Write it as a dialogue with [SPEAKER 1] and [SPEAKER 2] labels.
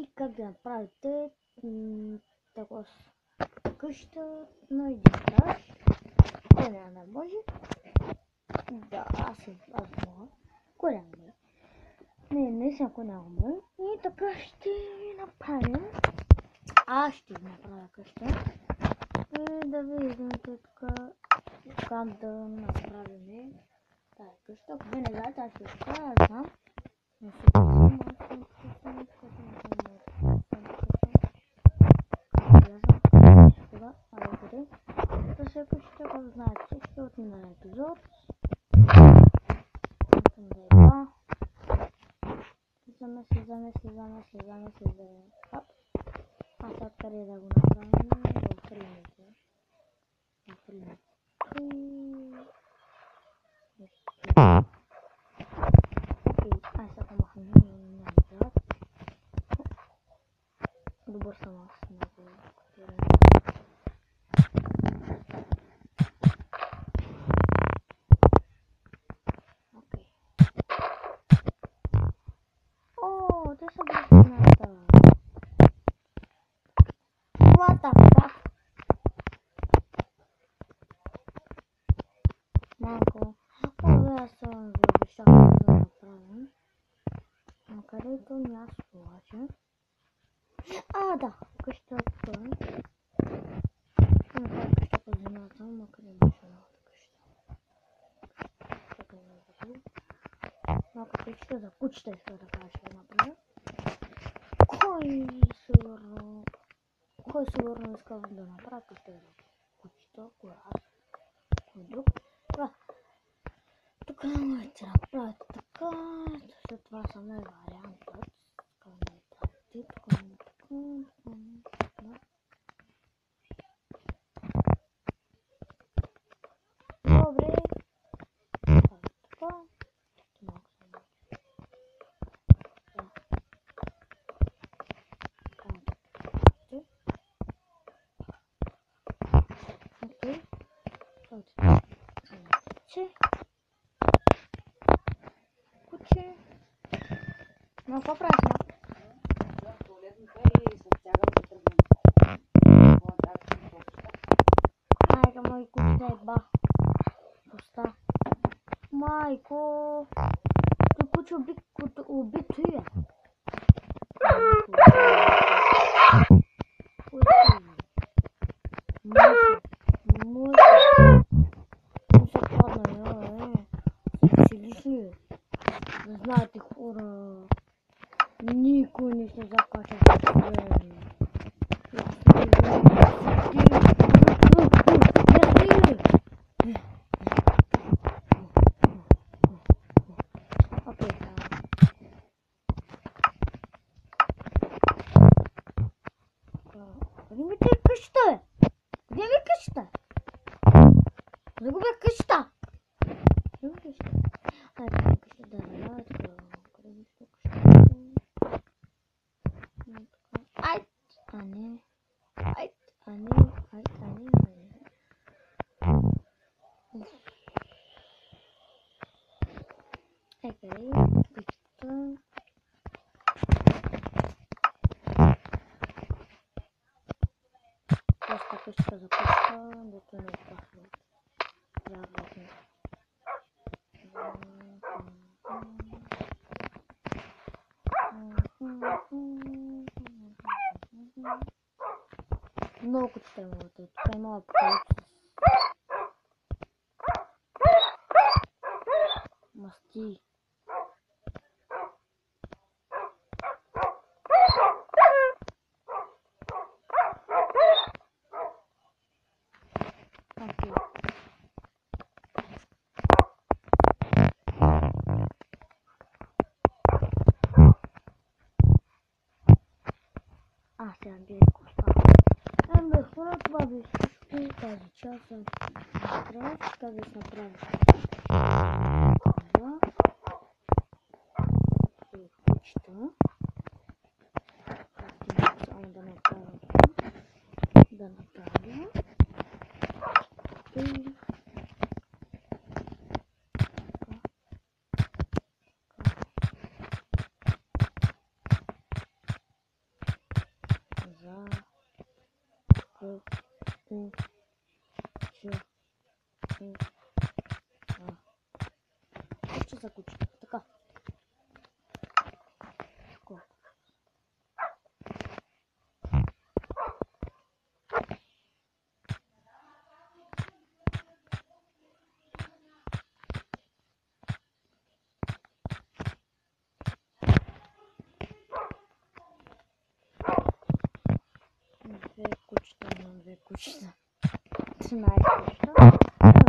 [SPEAKER 1] и как да направите такова къща на един етаж. Кой няма да може? Да, аз мога. Кой няма да може? Не всяко няма да може. И така ще ви направим. Аз ще ви направя къща. И да видите така да направим тази къща. Ако не знаете, аз ще ви кажа, аз знам. Не се да се къща, ако знаете всички от миналия епизод. Слизаме. Хоп. А сега къде да го направим? В рилите. Аз сега махам назад. Добър съм аз много. О, те са бръсната. What the fuck? Малко. Аз съм обещах да направим. Но където място обаче? Да, къщата. Къща по земята, но къде беше малата къща? Така не е. Малко къща за кучета иска да кажа, ще направя. Кой сигурно иска да направя къща за кучета? Кой аз? Кой друг? Тук не можете да направите така. След това са ме вариантът. Добре. Куче. Но какво правиш? Майка, мой куче е ба. Поста. Майко. Той куче убито е. Не знаете, хора, никой не се закача в време. Къде ми е къщата, бе? Къде ми е къщата? Загубя къщата! Къща за къща, дето не е опасно. Много ще имате. Тук има апокалипсис. Масти. Сега директно става. Хора, това би всичко тази част. Трябва така да се направи. Това. И кучета. Само да направя. И Куча за куча. Така. Тако. Две кучета на две кучета. 13 кучета.